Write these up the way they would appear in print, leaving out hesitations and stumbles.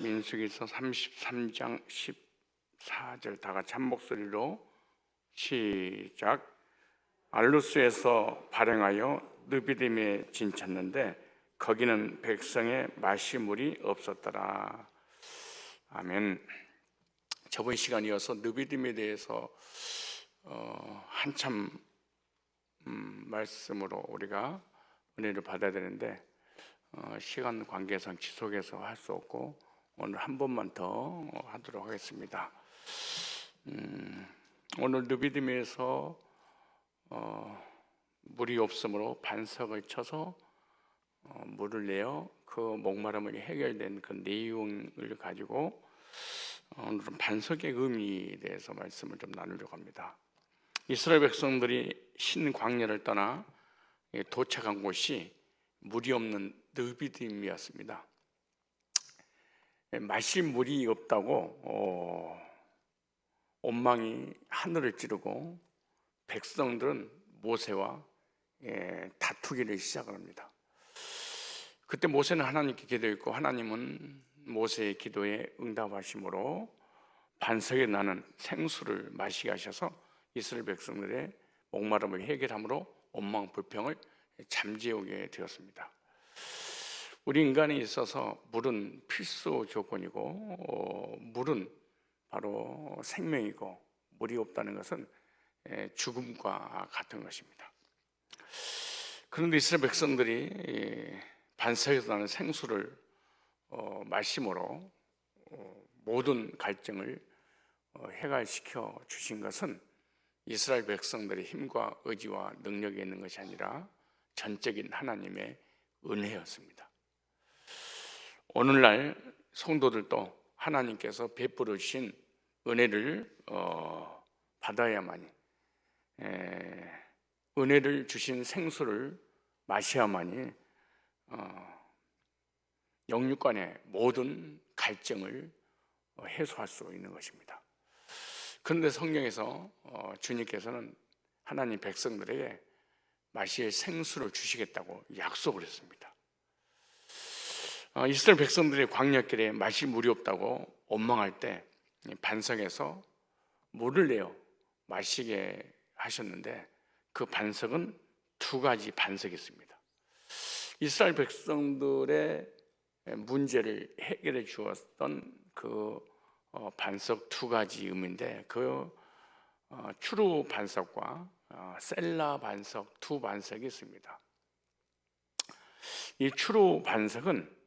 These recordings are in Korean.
민수기서 33장 14절 다 같이 한 목소리로 시작. 알루스에서 발행하여 느비딤에 진쳤는데 거기는 백성의 마시물이 없었더라. 아멘. 저번 시간에 이어서 느비딤에 대해서 한참 말씀으로 우리가 은혜를 받아야 되는데 시간 관계상 지속해서 할 수 없고 오늘 한 번만 더 하도록 하겠습니다. 오늘 느비딤에서 물이 없으므로 반석을 쳐서 물을 내어 그 목마름이 해결된 그 내용을 가지고 오늘은 반석의 의미에 대해서 말씀을 좀 나누려고 합니다. 이스라엘 백성들이 신광야를 떠나 도착한 곳이 물이 없는 느비딤이었습니다. 마실 물이 없다고 온망이 하늘을 찌르고 백성들은 모세와 다투기를 시작합니다. 그때 모세는 하나님께 기도했고 하나님은 모세의 기도에 응답하심으로 반석에 나는 생수를 마시게 하셔서 이스라엘 백성들의 목마름을 해결함으로 온망 불평을 잠재우게 되었습니다. 우리 인간에 있어서 물은 필수 조건이고 물은 바로 생명이고 물이 없다는 것은 죽음과 같은 것입니다. 그런데 이스라엘 백성들이 반석에서 나는 생수를 마심으로 모든 갈증을 해결시켜 주신 것은 이스라엘 백성들의 힘과 의지와 능력이 있는 것이 아니라 전적인 하나님의 은혜였습니다. 오늘날 성도들도 하나님께서 베풀어 주신 은혜를 받아야만이, 은혜를 주신 생수를 마셔야만이 영육간의 모든 갈증을 해소할 수 있는 것입니다. 그런데 성경에서 주님께서는 하나님 백성들에게 마실 생수를 주시겠다고 약속을 했습니다. 이스라엘 백성들이 광야길에 마실 물이 없다고 원망할 때 반석에서 물을 내어 마시게 하셨는데 그 반석은 두 가지 반석이 있습니다. 이스라엘 백성들의 문제를 해결해 주었던 그 반석 두 가지 의미인데 그 추루 반석과 셀라 반석 두 반석이 있습니다. 이 추루 반석은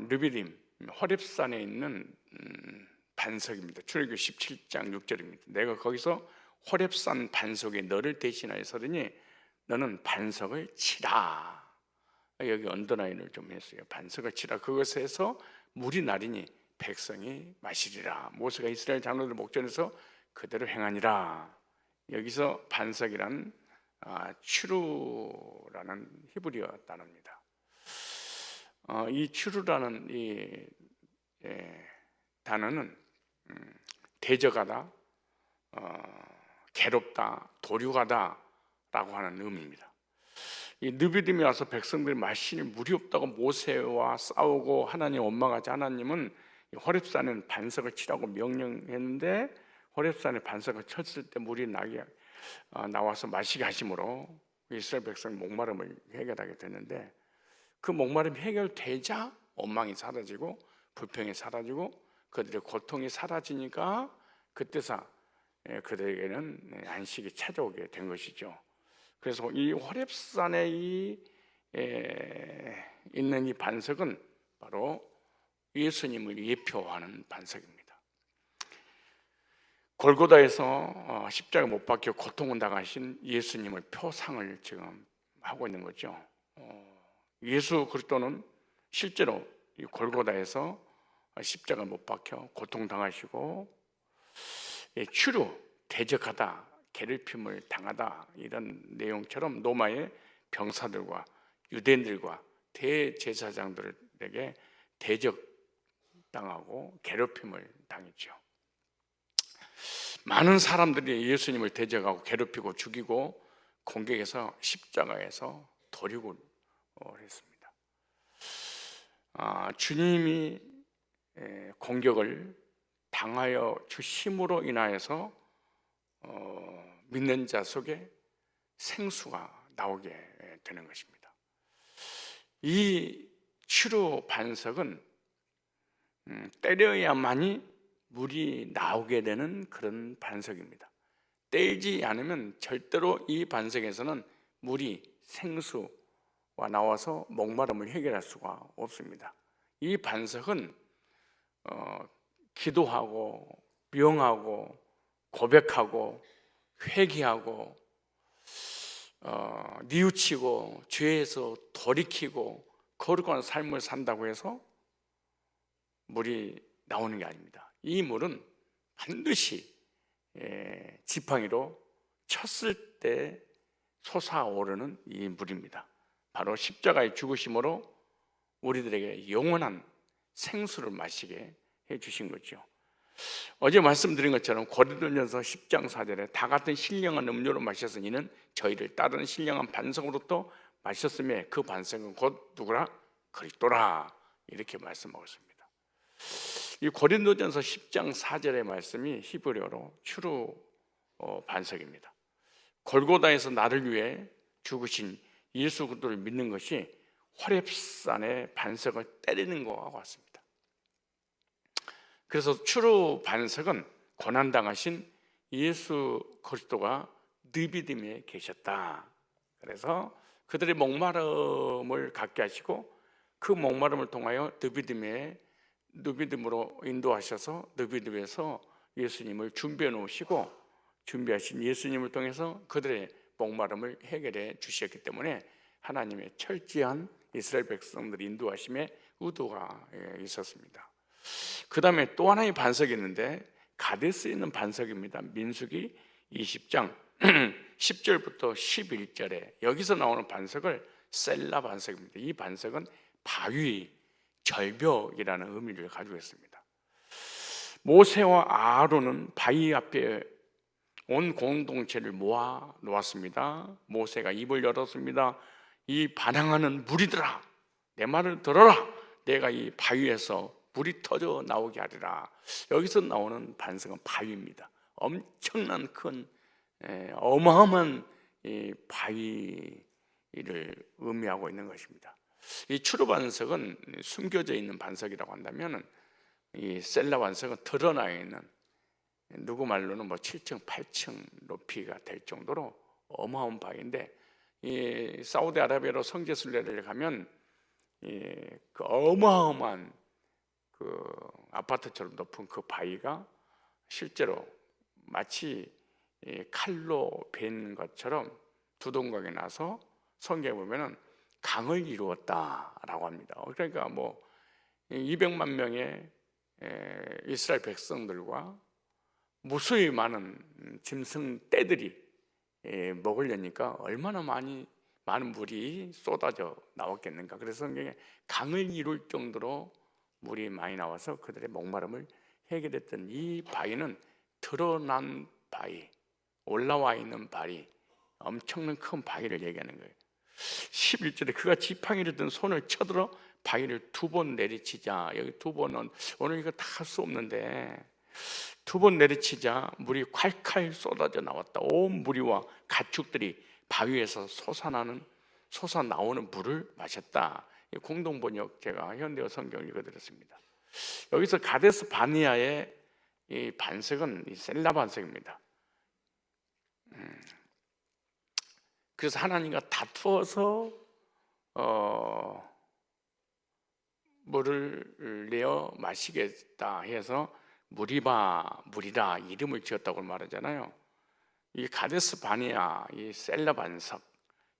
느비딤 호렙산에 있는 반석입니다. 출애굽기 17장 6절입니다. 내가 거기서 호렙산 반석에 너를 대신하여 서더니 너는 반석을 치라. 여기 언더라인을 좀 했어요. 반석을 치라. 그것에서 물이 나리니 백성이 마시리라. 모세가 이스라엘 장로들 목전에서 그대로 행하니라. 여기서 반석이란 추루라는 히브리어 단어입니다. 이 추루라는 이 단어는 대적하다, 괴롭다, 도륙하다라고 하는 의미입니다. 이 느비딤에 와서 백성들이 마실 물이 없다고 모세와 싸우고 하나님 원망하지 하나님은 호렙산에 반석을 치라고 명령했는데 호렙산에 반석을 쳤을 때 물이 나와서 마시게 하심으로 이스라엘 백성의 목마름을 해결하게 됐는데 그 목마름이 해결되자 원망이 사라지고 불평이 사라지고 그들의 고통이 사라지니까 그때서 그들에게는 안식이 찾아오게 된 것이죠. 그래서 이 호렙산에 있는 이 반석은 바로 예수님을 예표하는 반석입니다. 골고다에서 십자가 못 박혀 고통을 당하신 예수님을 표상을 지금 하고 있는 거죠. 예수 그리스도는 실제로 이 골고다에서 십자가 못 박혀 고통 당하시고 추루 대적하다, 괴롭힘을 당하다 이런 내용처럼 로마의 병사들과 유대인들과 대제사장들에게 대적당하고 괴롭힘을 당했죠. 많은 사람들이 예수님을 대적하고 괴롭히고 죽이고 공격해서 십자가에서 도륙을 했습니다. 주님이 공격을 당하여 주심으로 인하여서 믿는 자 속에 생수가 나오게 되는 것입니다. 이 치료 반석은 때려야만이 물이 나오게 되는 그런 반석입니다. 떼지 않으면 절대로 이 반석에서는 물이 생수가 나와서 목마름을 해결할 수가 없습니다. 이 반석은 기도하고 명하고 고백하고 회개하고 뉘우치고 죄에서 돌이키고 거룩한 삶을 산다고 해서 물이 나오는 게 아닙니다. 이 물은 반드시 지팡이로 쳤을 때 솟아오르는 이 물입니다. 바로 십자가의 죽으심으로 우리들에게 영원한 생수를 마시게 해주신 거죠. 어제 말씀드린 것처럼 고린도전서 10장 4절에 다 같은 신령한 음료로 마셔서 이는 저희를 따르는 신령한 반석으로부터 마셨으며 그 반석은 곧 누구라? 그리스도라. 이렇게 말씀하고 있습니다. 이 고린도전서 10장 4절의 말씀이 히브리어로 추루 반석입니다. 골고다에서 나를 위해 죽으신 예수 그리스도를 믿는 것이 호렙산의 반석을 때리는 것과 같습니다. 그래서 추루 반석은 고난당하신 예수 그리스도가 느비딤에 계셨다. 그래서 그들의 목마름을 갖게 하시고 그 목마름을 통하여 느비딤으로 인도하셔서 느비딤에서 예수님을 준비해 놓으시고 준비하신 예수님을 통해서 그들의 목마름을 해결해 주셨기 때문에 하나님의 철저한 이스라엘 백성들을 인도하심에 의도가 있었습니다. 그 다음에 또 하나의 반석이 있는데 가데스에 있는 반석입니다. 민수기 20장 10절부터 11절에 여기서 나오는 반석을 셀라 반석입니다. 이 반석은 바위, 절벽이라는 의미를 가지고 있습니다. 모세와 아론은 바위 앞에 온 공동체를 모아 놓았습니다. 모세가 입을 열었습니다. 이 반항하는 무리들아, 내 말을 들어라. 내가 이 바위에서 물이 터져 나오게 하리라. 여기서 나오는 반석은 바위입니다. 엄청난 큰 어마어마한 이 바위를 의미하고 있는 것입니다. 이 추루 반석은 숨겨져 있는 반석이라고 한다면 이 셀라 반석은 드러나 있는, 누구 말로는 7층, 8층 높이가 될 정도로 어마어마한 바위인데, 이 사우디아라비아로 성지 순례를 가면 그 어마어마한 그 아파트처럼 높은 그 바위가 실제로 마치 칼로 벤 것처럼 두동강에 나서 성경에 보면은 강을 이루었다라고 합니다. 그러니까 200만 명의 이스라엘 백성들과 무수히 많은 짐승 떼들이 먹으려니까 얼마나 많은 물이 쏟아져 나왔겠는가. 그래서 성경에 강을 이룰 정도로 물이 많이 나와서 그들의 목마름을 해결했던 이 바위는 드러난 바위, 올라와 있는 바위, 엄청난 큰 바위를 얘기하는 거예요. 11절에 그가 지팡이를 든 손을 쳐들어 바위를 2번 내리치자. 여기 2번은 오늘 이거 다 할 수 없는데 2번 내리치자 물이 콸콸 쏟아져 나왔다. 온 무리와 가축들이 바위에서 솟아나오는 물을 마셨다. 공동 번역 제가 현대어 성경을 읽어드렸습니다. 여기서 가데스 바니아의 이 반석은 이 셀라 반석입니다. 그래서 하나님과 다투어서 물을 내어 마시겠다 해서 물이라 이름을 지었다고 말하잖아요. 이 가데스 바니아, 이 셀라 반석,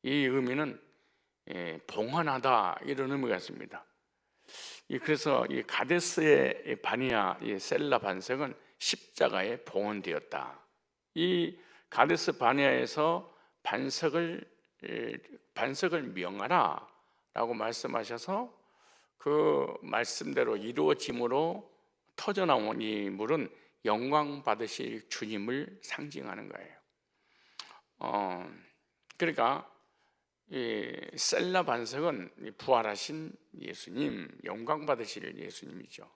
이 의미는 봉헌하다 이런 의미가 있습니다. 그래서 이 가데스의 바니아, 이 셀라 반석은 십자가에 봉헌되었다. 이 가데스 바니아에서 반석을 명하라 라고 말씀하셔서 그 말씀대로 이루어짐으로 터져나온 이 물은 영광 받으실 주님을 상징하는 거예요. 그러니까 이 셀라 반석은 부활하신 예수님, 영광 받으실 예수님이죠.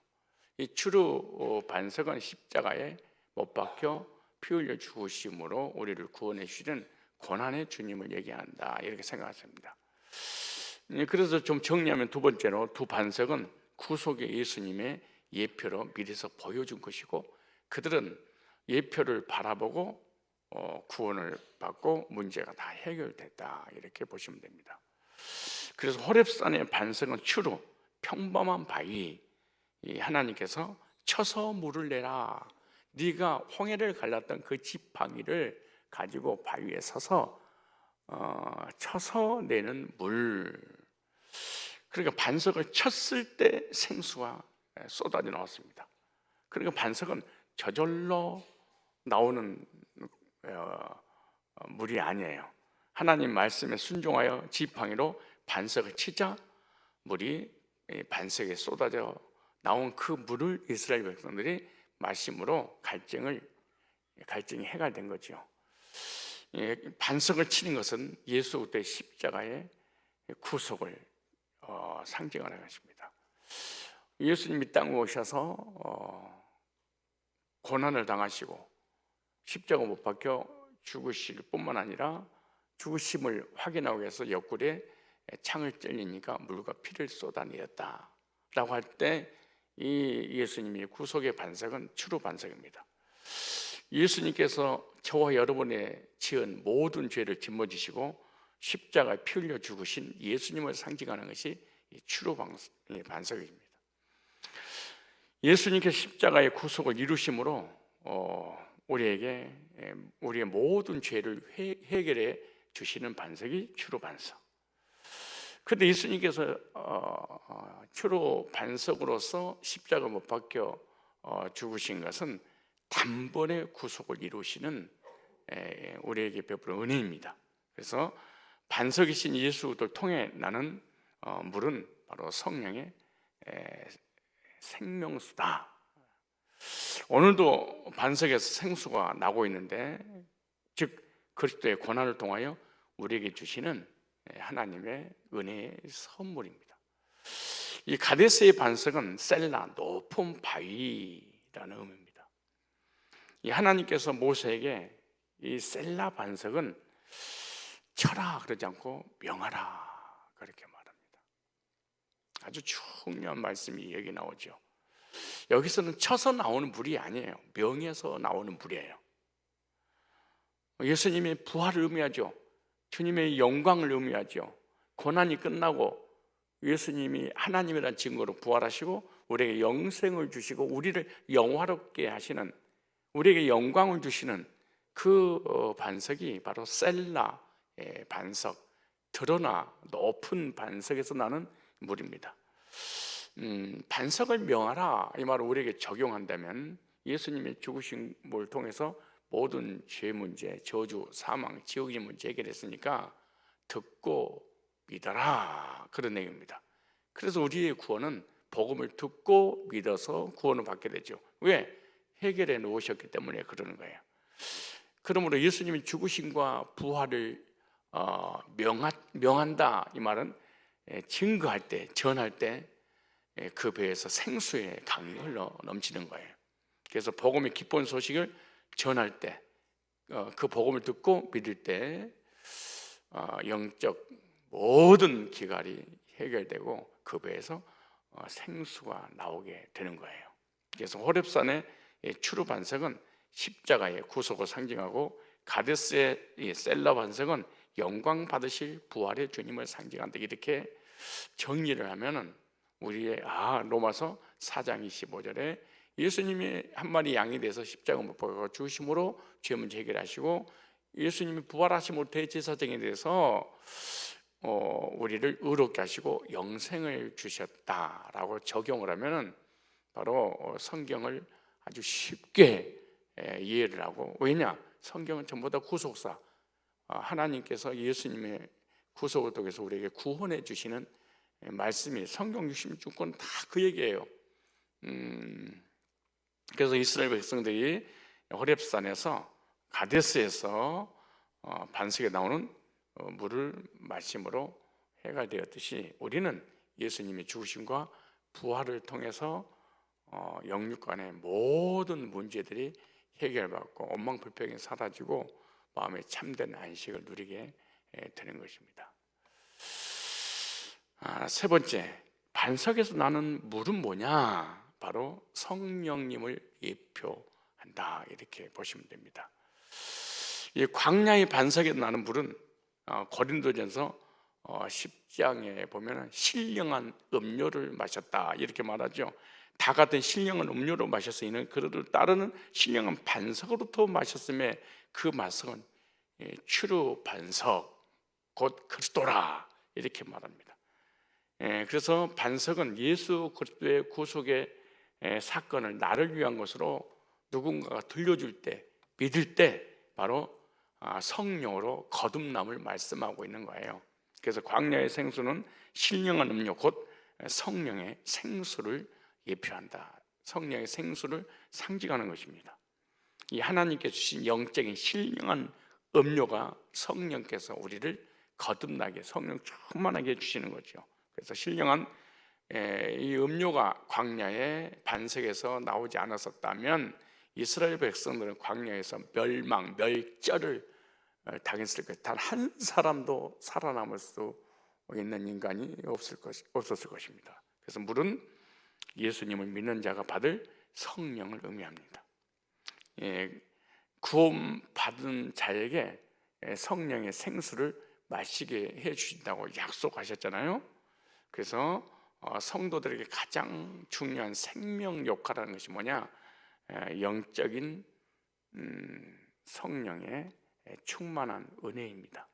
이 추루 반석은 십자가에 못 박혀 피 흘려 죽으심으로 우리를 구원해 주시는 고난의 주님을 얘기한다, 이렇게 생각했습니다. 그래서 좀 정리하면 두 번째로 두 반석은 구속의 예수님의 예표로 미리서 보여준 것이고, 그들은 예표를 바라보고 구원을 받고 문제가 다 해결됐다, 이렇게 보시면 됩니다. 그래서 호렙산의 반석은 추루 평범한 바위, 하나님께서 쳐서 물을 내라, 네가 홍해를 갈랐던 그 지팡이를 가지고 바위에 서서 쳐서 내는 물. 그러니까 반석을 쳤을 때 생수가 쏟아져 나왔습니다. 그러니까 반석은 저절로 나오는 물이 아니에요. 하나님 말씀에 순종하여 지팡이로 반석을 치자 물이 반석에 쏟아져 나온 그 물을 이스라엘 백성들이 마심으로 갈증이 해결된 거죠. 반석을 치는 것은 예수 그리스도의 십자가의 구속을 상징하는 것입니다. 예수님이 땅에 오셔서 고난을 당하시고 십자가 못 박혀 죽으실 뿐만 아니라 죽으심을 확인하기 위해서 옆구리에 창을 찔리니까 물과 피를 쏟아내었다 라고 할 때 이 예수님의 구속의 반석은 추루 반석입니다. 예수님께서 저와 여러분의 지은 모든 죄를 짊어지시고 십자가에 피 흘려 죽으신 예수님을 상징하는 것이 추루 반석입니다. 예수님께서 십자가의 구속을 이루심으로 우리에게 우리의 모든 죄를 해결해 주시는 반석이 추루 반석. 그런데 예수님께서 추루 반석으로서 십자가 못 박혀 죽으신 것은 단번에 구속을 이루시는 우리에게 베푸는 은혜입니다. 그래서 반석이신 예수를 통해 나는 물은 바로 성령의 생명수다. 오늘도 반석에서 생수가 나고 있는데, 즉 그리스도의 고난을 통하여 우리에게 주시는 하나님의 은혜의 선물입니다. 이 가데스의 반석은 셀라, 높은 바위라는 의미입니다. 이 하나님께서 모세에게 이 셀라 반석은 쳐라 그러지 않고 명하라 그렇게 말합니다. 아주 중요한 말씀이 여기 나오죠. 여기서는 쳐서 나오는 물이 아니에요. 명해서 나오는 물이에요. 예수님의 부활을 의미하죠. 주님의 영광을 의미하죠. 고난이 끝나고 예수님이 하나님이라는 증거로 부활하시고 우리에게 영생을 주시고 우리를 영화롭게 하시는, 우리에게 영광을 주시는 그 반석이 바로 셀라의 반석, 드러나 높은 반석에서 나는 물입니다. 반석을 명하라 이 말을 우리에게 적용한다면 예수님의 죽으심을 통해서 모든 죄 문제, 저주, 사망, 지옥의 문제 해결했으니까 듣고 믿어라, 그런 내용입니다. 그래서 우리의 구원은 복음을 듣고 믿어서 구원을 받게 되죠. 왜? 해결해 놓으셨기 때문에 그러는 거예요. 그러므로 예수님이 죽으심과 부활을 명한다 이 말은 증거할 때, 전할 때 그 배에서 생수의 강이 흘러 넘치는 거예요. 그래서 복음의 기쁜 소식을 전할 때, 그 복음을 듣고 믿을 때 영적 모든 기갈이 해결되고 그 배에서 생수가 나오게 되는 거예요. 그래서 호렙산의 추루 반석은 십자가의 구속을 상징하고 가데스의 셀라 반석은 영광 받으실 부활의 주님을 상징한다. 이렇게 정리를 하면은 우리의 로마서 4장 25절에 예수님이 한 마리 양이 돼서 십자가 못 박아 죽으심으로 죄 문제 해결하시고 예수님이 부활하심으로 대제사장에 대해서 우리를 의롭게 하시고 영생을 주셨다라고 적용을 하면은 바로 성경을 아주 쉽게 이해를 하고, 왜냐? 성경은 전부 다 구속사, 하나님께서 예수님의 구속을 통해서 우리에게 구원해 주시는 말씀이 성경 66권 다 그 얘기예요. 그래서 이스라엘 백성들이 호렙산에서 가데스에서 반석에 나오는 물을 마심으로 해가 되었듯이 우리는 예수님의 죽으심과 부활을 통해서 영육 간의 모든 문제들이 해결받고 원망불평이 사라지고 마음에 참된 안식을 누리게 되는 것입니다. 세 번째, 반석에서 나는 물은 뭐냐? 바로 성령님을 예표한다, 이렇게 보시면 됩니다. 이 광야의 반석에서 나는 물은 고린도전서 10장에 보면 신령한 음료를 마셨다, 이렇게 말하죠. 다 같은 신령한 음료로 마셔서 이는 그를 따르는 신령한 반석으로부터 마셨음에 그 반석은 추루 반석 곧 그리스도라, 이렇게 말합니다. 그래서 반석은 예수 그리스도의 구속의 사건을 나를 위한 것으로 누군가가 들려줄 때, 믿을 때 바로 성령으로 거듭남을 말씀하고 있는 거예요. 그래서 광야의 생수는 신령한 음료 곧 성령의 생수를 예표한다. 성령의 생수를 상징하는 것입니다. 이 하나님께 주신 영적인 신령한 음료가 성령께서 우리를 거듭나게, 성령 충만하게 해주시는 거죠. 그래서 신령한 이 음료가 광야의 반석에서 나오지 않았었다면 이스라엘 백성들은 광야에서 멸망, 멸절을 당했을 것이다. 단 한 사람도 살아남을 수 있는 인간이 없었을 것입니다. 그래서 물은 예수님을 믿는 자가 받을 성령을 의미합니다. 구원받은 자에게 성령의 생수를 마시게 해주신다고 약속하셨잖아요. 그래서 성도들에게 가장 중요한 생명 역할이라는 것이 뭐냐? 영적인 성령의 충만한 은혜입니다.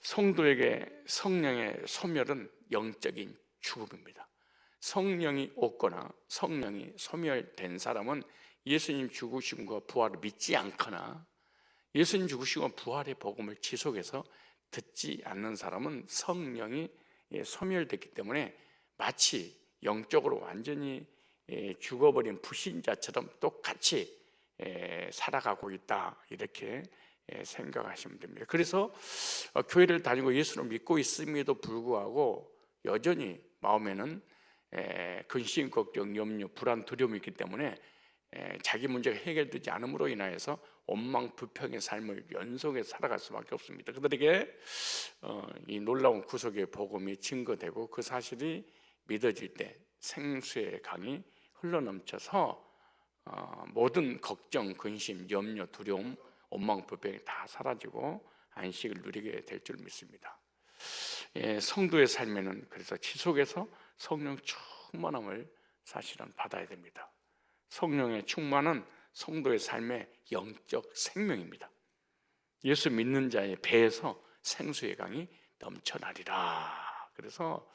성도에게 성령의 소멸은 영적인 죽음입니다. 성령이 없거나 성령이 소멸된 사람은 예수님 죽으심과 부활을 믿지 않거나 예수님 죽으심과 부활의 복음을 지속해서 듣지 않는 사람은 성령이 소멸됐기 때문에 마치 영적으로 완전히 죽어버린 불신자처럼 똑같이 살아가고 있다, 이렇게 생각하시면 됩니다. 그래서 교회를 다니고 예수를 믿고 있음에도 불구하고 여전히 마음에는 근심, 걱정, 염려, 불안, 두려움이 있기 때문에 자기 문제가 해결되지 않음으로 인하여서 원망, 불평의 삶을 연속해서 살아갈 수밖에 없습니다. 그들에게 이 놀라운 구속의 복음이 증거되고 그 사실이 믿어질 때 생수의 강이 흘러넘쳐서 모든 걱정, 근심, 염려, 두려움, 원망, 불평이 다 사라지고 안식을 누리게 될 줄 믿습니다. 성도의 삶에는 그래서 지속해서 성령 충만함을 사실은 받아야 됩니다. 성령의 충만은 성도의 삶의 영적 생명입니다. 예수 믿는 자의 배에서 생수의 강이 넘쳐나리라. 그래서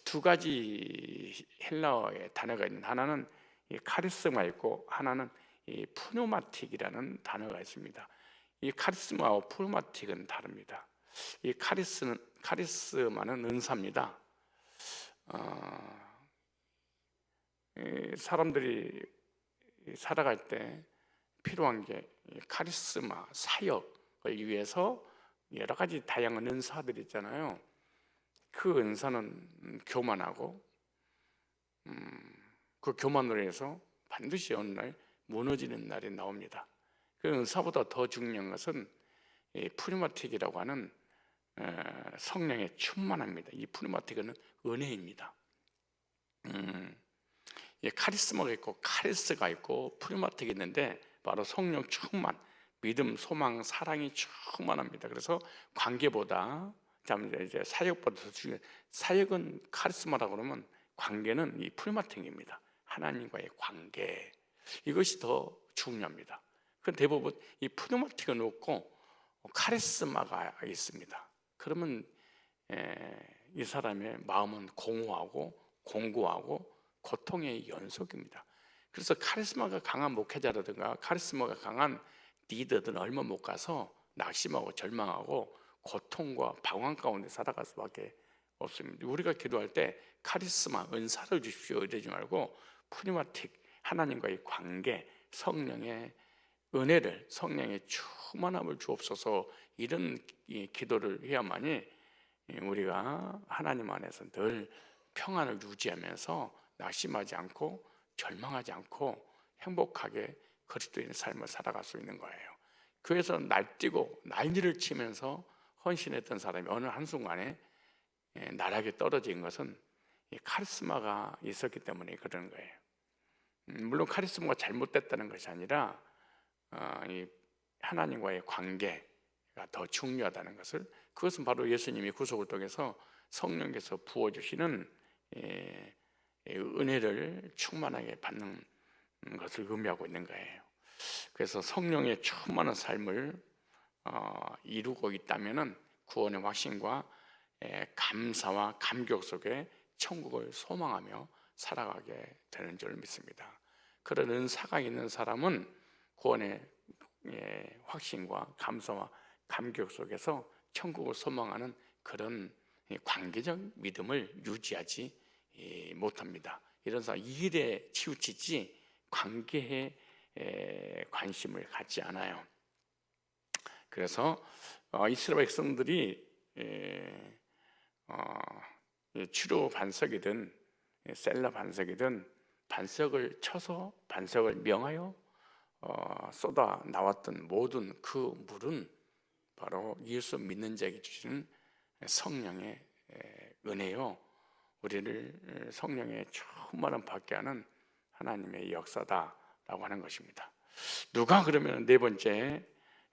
두 가지 헬라어의 단어가 있는, 하나는 카리스마 있고 하나는 푸노마틱이라는 단어가 있습니다. 이 카리스마와 푸노마틱은 다릅니다. 이 카리스마는 은사입니다. 사람들이 살아갈 때 필요한 게 카리스마, 사역을 위해서 여러 가지 다양한 은사들이 있잖아요. 그 은사는 교만하고 그 교만으로 해서 반드시 어느 날 무너지는 날이 나옵니다. 그 은사보다 더 중요한 것은 푸리마틱이라고 하는 성령의 충만합니다. 이 푸리마틱은 은혜입니다. 카리스마가 있고 카리스가 있고 푸리마틱이 있는데 바로 성령 충만, 믿음, 소망, 사랑이 충만합니다. 그래서 관계보다 이제 사역보다 더 중요해요. 사역은 카리스마라고 그러면 관계는 이 푸리마틱입니다. 하나님과의 관계, 이것이 더 중요합니다. 그 대부분 이 푸리마틱은 없고 카리스마가 있습니다. 그러면 이 사람의 마음은 공허하고 공고하고 고통의 연속입니다. 그래서 카리스마가 강한 목회자라든가 카리스마가 강한 리더들은 얼마 못 가서 낙심하고 절망하고 고통과 방황 가운데 살아갈 수밖에 없습니다. 우리가 기도할 때 카리스마, 은사를 주십시오 이러지 말고 푸리마틱, 하나님과의 관계, 성령의 은혜를, 성령의 충만함을 주옵소서, 이런 기도를 해야만이 우리가 하나님 안에서 늘 평안을 유지하면서 낙심하지 않고 절망하지 않고 행복하게 그리스도인의 삶을 살아갈 수 있는 거예요. 교회에서 날뛰고 난리를 치면서 헌신했던 사람이 어느 한순간에 나락에 떨어진 것은 이 카리스마가 있었기 때문에 그런 거예요. 물론 카리스마가 잘못됐다는 것이 아니라 이 하나님과의 관계가 더 중요하다는 것을, 그것은 바로 예수님이 구속을 통해서 성령께서 부어주시는 은혜를 충만하게 받는 것을 의미하고 있는 거예요. 그래서 성령의 충만한 삶을 이루고 있다면은 구원의 확신과 감사와 감격 속에 천국을 소망하며 살아가게 되는 줄 믿습니다. 그런 은사가 있는 사람은 구원의 확신과 감사와 감격 속에서 천국을 소망하는 그런 관계적 믿음을 유지하지 못합니다. 이런 사람 일에 치우치지 관계에 관심을 갖지 않아요. 그래서 이스라엘 백성들이 추로 반석이든 셀라 반석이든 반석을 쳐서 반석을 명하여 쏟아 나왔던 모든 그 물은 바로 예수 믿는 자에게 주시는 성령의 은혜요, 우리를 성령의 충만함 받게 하는 하나님의 역사다라고 하는 것입니다. 누가 그러면 네 번째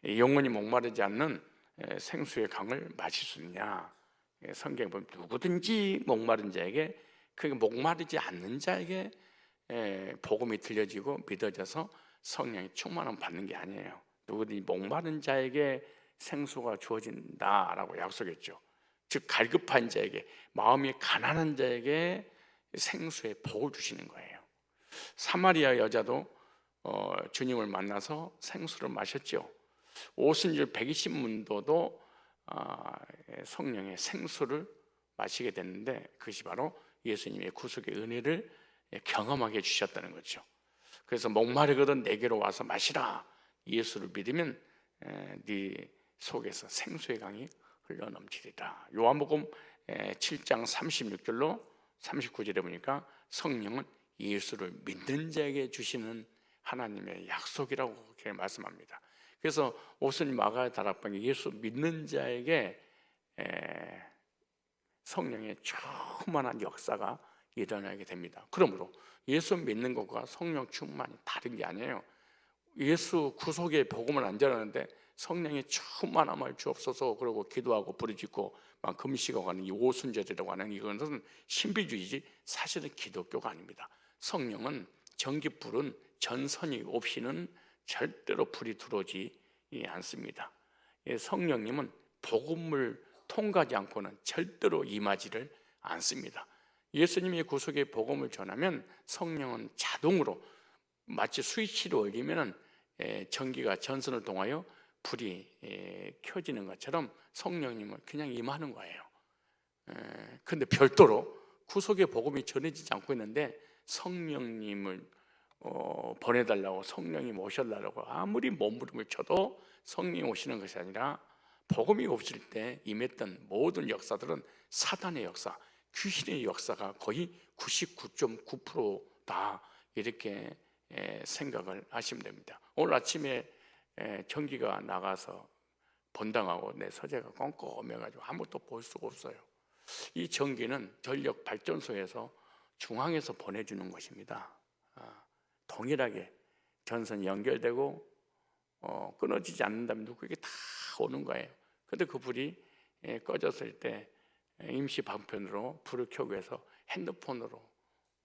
영원히 목마르지 않는 생수의 강을 마실 수 있냐? 성경에 보면 누구든지 목마른 자에게, 그 목마르지 않는 자에게 복음이 들려지고 믿어져서 성령의 충만함 받는 게 아니에요. 누구든지 목마른 자에게 생수가 주어진다라고 약속했죠. 즉 갈급한 자에게, 마음이 가난한 자에게 생수의 복을 주시는 거예요. 사마리아 여자도 주님을 만나서 생수를 마셨죠. 오순절 120문도도 성령의 생수를 마시게 됐는데, 그것이 바로 예수님의 구속의 은혜를 경험하게 해주셨다는 거죠. 그래서 목마르거든 내게로 와서 마시라. 예수를 믿으면 네 속에서 생수의 강이 흘러넘치리라. 요한복음 7장 36절로 39절에 보니까 성령은 예수를 믿는 자에게 주시는 하나님의 약속이라고 그렇게 말씀합니다. 그래서 오순 마가 다락방에 예수 믿는 자에게 성령의 충만한 역사가 일어나게 됩니다. 그러므로 예수 믿는 것과 성령 충만이 다른 게 아니에요. 예수 구속의 복음을 안 전하는데 성령의 충만함을 주옵소서 그러고 기도하고 부르짖고 막 금식하고 하는 이 오순절이라고 하는 이것은 신비주의지 사실은 기독교가 아닙니다. 성령은 전기불은 전선이 없이는 절대로 불이 들어오지 않습니다. 성령님은 복음을 통과하지 않고는 절대로 임하지를 않습니다. 예수님의 구속의 복음을 전하면 성령은 자동으로 마치 스위치를 올리면 전기가 전선을 통하여 불이 켜지는 것처럼 성령님은 그냥 임하는 거예요. 그런데 별도로 구속의 복음이 전해지지 않고 있는데 성령님을 보내달라고, 성령님 오셔달라고 아무리 몸부림을 쳐도 성령이 오시는 것이 아니라, 복음이 없을 때 임했던 모든 역사들은 사단의 역사, 귀신의 역사가 거의 99.9%다 이렇게 생각을 하시면 됩니다. 오늘 아침에 전기가 나가서 번당하고 내 서재가 껌껌해가지고 아무것도 볼 수가 없어요. 이 전기는 전력 발전소에서 중앙에서 보내주는 것입니다. 동일하게 전선이 연결되고 끊어지지 않는다면 누구에게 다 오는 거예요. 근데 그 불이 꺼졌을 때 임시 방편으로 불을 켜고 해서 핸드폰으로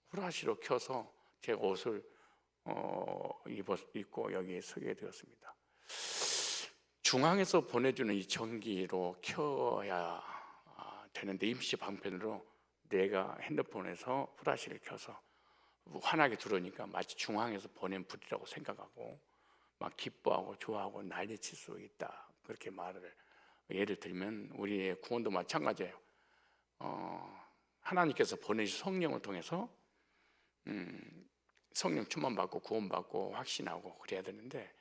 후라시로 켜서 제 옷을 입고 여기에 서게 되었습니다. 중앙에서 보내주는 이 전기로 켜야 되는데 임시 방편으로 내가 핸드폰에서 후라시를 켜서 환하게 들어오니까 마치 중앙에서 보낸 불이라고 생각하고 막 기뻐하고 좋아하고 난리칠 수 있다, 그렇게 말을 예를 들면 우리의 구원도 마찬가지예요. 하나님께서 보내신 성령을 통해서 성령 충만받고 구원받고 확신하고 그래야 되는데,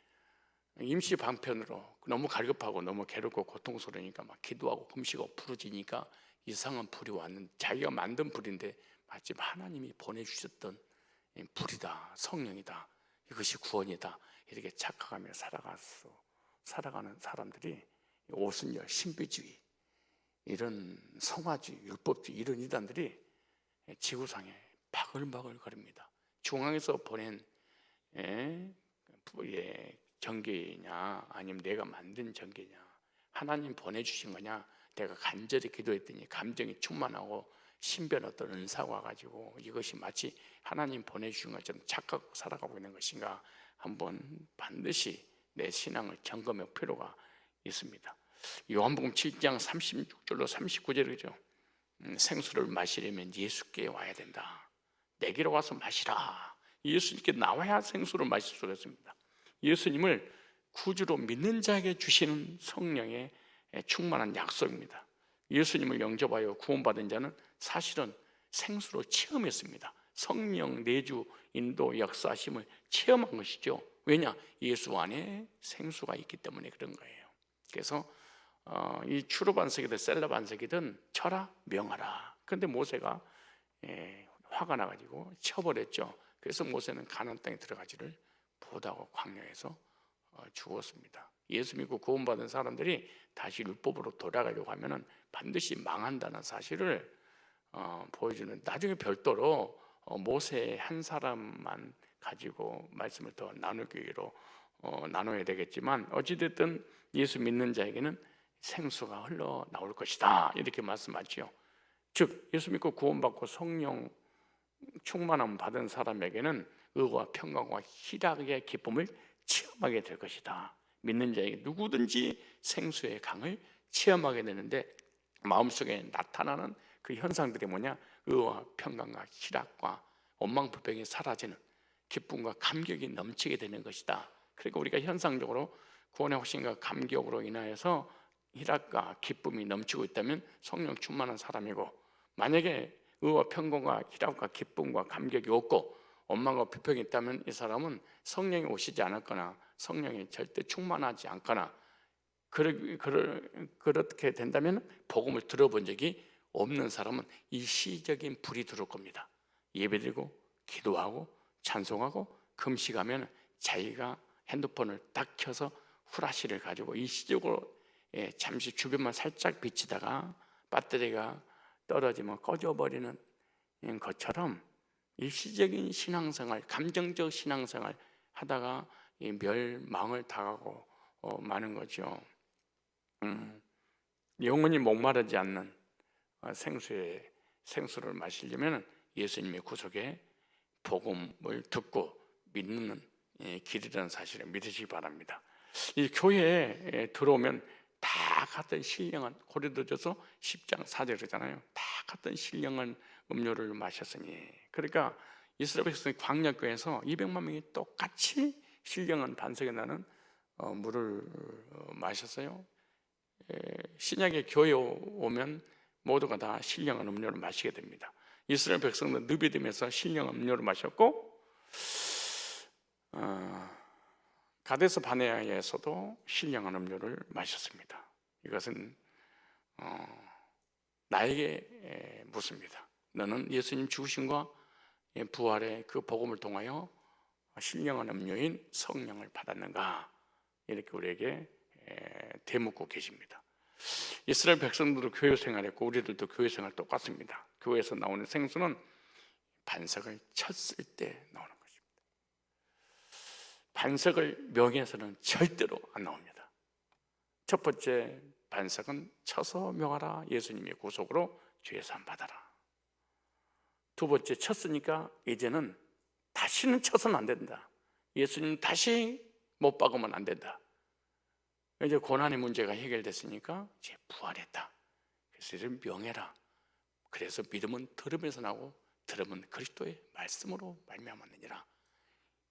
임시 방편으로 너무 갈급하고 너무 괴롭고 고통스러우니까 막 기도하고 금식하고 부르짖으니까 이상한 불이 왔는데, 자기가 만든 불인데 마치 하나님이 보내주셨던 불이다, 성령이다, 이것이 구원이다, 이렇게 착각하며 살아가는 사람들이 오순절, 신비주의, 이런 성화주의, 율법주의, 이런 이단들이 지구상에 바글바글 거립니다. 중앙에서 보낸 전개냐, 아니면 내가 만든 전개냐, 하나님 보내주신 거냐, 내가 간절히 기도했더니 감정이 충만하고 신변 어떤 은사가 와가지고 이것이 마치 하나님 보내주신 것처럼 착각하고 살아가고 있는 것인가, 한번 반드시 내 신앙을 점검할 필요가 있습니다. 요한복음 7장 36절로 39절이죠. 생수를 마시려면 예수께 와야 된다. 내게로 와서 마시라. 예수님께 나와야 생수를 마실 수가 있습니다. 예수님을 구주로 믿는 자에게 주시는 성령의 충만한 약속입니다. 예수님을 영접하여 구원받은 자는 사실은 생수로 체험했습니다. 성령 내주 인도 역사하심을 체험한 것이죠. 왜냐? 예수 안에 생수가 있기 때문에 그런 거예요. 그래서 이 추로 반석이든 셀라 반석이든 쳐라, 명하라. 그런데 모세가 화가 나가지고 쳐버렸죠. 그래서 모세는 가나안 땅에 들어가지를 못하고 광야에서 죽었습니다. 예수 믿고 구원받은 사람들이 다시 율법으로 돌아가려고 하면은 반드시 망한다는 사실을 보여주는, 나중에 별도로 모세 한 사람만 가지고 말씀을 더 나누기로 나눠야 되겠지만, 어찌됐든 예수 믿는 자에게는 생수가 흘러 나올 것이다, 이렇게 말씀하죠. 즉 예수 믿고 구원받고 성령 충만함 받은 사람에게는 의와 평강과 희락의 기쁨을 체험하게 될 것이다. 믿는 자에게 누구든지 생수의 강을 체험하게 되는데, 마음속에 나타나는 그 현상들이 뭐냐? 의와 평강과 희락과 원망불평이 사라지는 기쁨과 감격이 넘치게 되는 것이다. 그리고 우리가 현상적으로 구원의 확신과 감격으로 인하여서 희락과 기쁨이 넘치고 있다면 성령 충만한 사람이고, 만약에 의와 평강과 희락과 기쁨과 감격이 없고 원망과 불평이 있다면 이 사람은 성령이 오시지 않았거나 성령이 절대 충만하지 않거나, 그렇게 된다면 복음을 들어본 적이 없는 사람은 일시적인 불이 들어올 겁니다. 예배드리고 기도하고 찬송하고 금식하면 자기가 핸드폰을 딱 켜서 후라시를 가지고 일시적으로 잠시 주변만 살짝 비치다가 배터리가 떨어지면 꺼져버리는 것처럼 일시적인 신앙생활, 감정적 신앙생활 하다가 멸망을 당하고 마는 거죠. 영원히 목마르지 않는 생수를 마시려면 예수님의 구속에 복음을 듣고 믿는 길이라는 사실을 믿으시기 바랍니다. 이 교회에 들어오면 다 같은 신령한, 고린도전서 10장 4절이잖아요. 다 같은 신령한 음료를 마셨으니, 그러니까 이스라엘 백성이 광야교에서 200만 명이 똑같이 신령한 반석에 나는 물을 마셨어요. 신약의 교회에 오면 모두가 다 신령한 음료를 마시게 됩니다. 이스라엘 백성들 느비딤에서 신령한 음료를 마셨고, 가데스 바네아에서도 신령한 음료를 마셨습니다. 이것은 나에게 묻습니다. 너는 예수님 죽으심과 부활의 그 복음을 통하여 신령한 음료인 성령을 받았는가? 이렇게 우리에게 되묻고 계십니다. 이스라엘 백성들도 교회 생활했고 우리들도 교회 생활 똑같습니다. 교회에서 나오는 생수는 반석을 쳤을 때 나오는 것입니다. 반석을 명해서는 절대로 안 나옵니다. 첫 번째 반석은 쳐서 명하라. 예수님의 구속으로 죄 사함 받아라. 두 번째, 쳤으니까 이제는 다시는 쳐서는 안 된다. 예수님 다시 못 박으면 안 된다. 이제 고난의 문제가 해결됐으니까 이제 부활했다. 그래서 이제 명해라. 그래서 믿음은 들음에서 나고 들음은 그리스도의 말씀으로 말미암았느니라.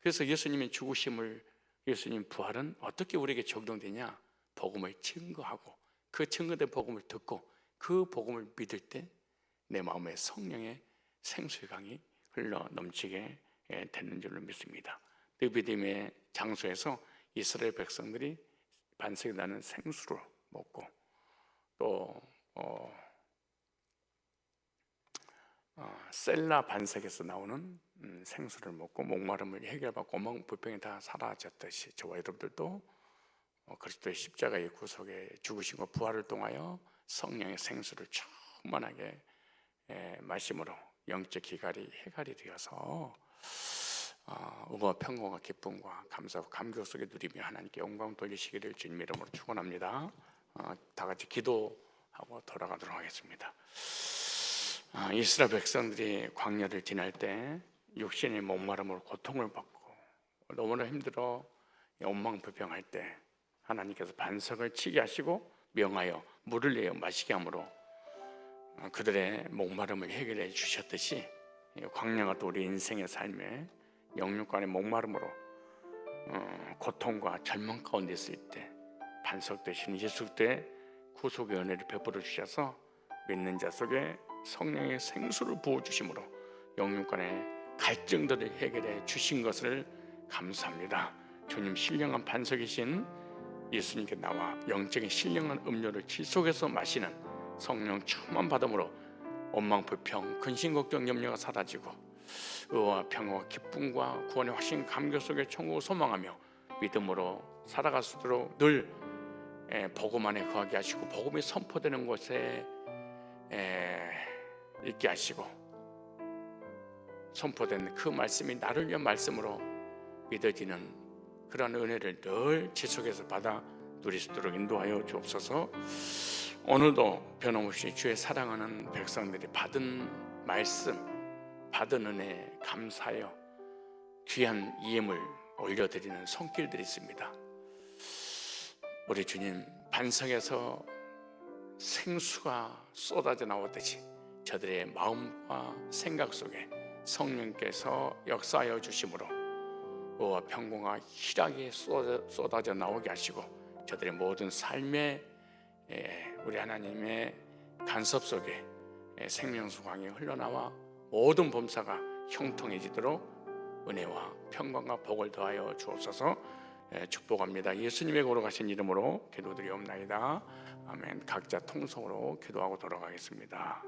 그래서 예수님의 죽으심을, 예수님 부활은 어떻게 우리에게 적용되냐? 복음을 증거하고 그 증거된 복음을 듣고 그 복음을 믿을 때 내 마음에 성령의 생수의 강이 흘러 넘치게 되는 줄로 믿습니다. 느비딤의 장소에서 이스라엘 백성들이 반석에 나는 생수를 먹고 또 셀라 반석에서 나오는 생수를 먹고 목마름을 해결받고 멍불병이 다 사라졌듯이 저와 여러분들도 그리스도의 십자가의 구속에 죽으신 것 부활을 통하여 성령의 생수를 충만하게 마심으로 영적 기갈이 해갈이 되어서 의와 평강과 기쁨과 감사와 감격 속에 누리며 하나님께 영광 돌리시기를 주님 이름으로 축원합니다. 다 같이 기도하고 돌아가도록 하겠습니다. 이스라엘 백성들이 광야를 지날 때 육신의 목마름으로 고통을 받고 너무나 힘들어 엉망불평할 때 하나님께서 반석을 치게 하시고 명하여 물을 내어 마시게 함으로 그들의 목마름을 해결해 주셨듯이 광야가 또 우리 인생의 삶에 영육간의 목마름으로 고통과 절망 가운데 있을 때 반석 되신 예수 그리스도의 구속의 은혜를 베풀어 주셔서 믿는 자 속에 성령의 생수를 부어 주심으로 영육간의 갈증들을 해결해 주신 것을 감사합니다. 주님 신령한 반석이신 예수님께 나와 영적인 신령한 음료를 지속해서 마시는 성령 충만 받음으로 원망불평, 근심걱정, 염려가 사라지고 의와 평화와 기쁨과 구원의 확신 감격 속에 천국을 소망하며 믿음으로 살아갈 수 있도록 늘 복음 안에 거하게 하시고 복음이 선포되는 곳에 있게 하시고 선포된 그 말씀이 나를 위한 말씀으로 믿어지는 그런 은혜를 늘 지속해서 받아 누릴 수 있도록 인도하여 주옵소서. 오늘도 변함없이 주의 사랑하는 백성들이 받은 말씀, 받은 은혜에 감사하여 귀한 이엠을 올려드리는 손길들이 있습니다. 우리 주님 반석에서 생수가 쏟아져 나오듯이 저들의 마음과 생각 속에 성령께서 역사하여 주심으로 의와 평강과 희락이 쏟아져 나오게 하시고 저들의 모든 삶에 우리 하나님의 간섭 속에 생명수강이 흘러나와 모든 범사가 형통해지도록 은혜와 평강과 복을 더하여 주옵소서. 축복합니다. 예수님의 걸어가신 이름으로 기도드리옵나이다. 아멘. 각자 통성으로 기도하고 돌아가겠습니다.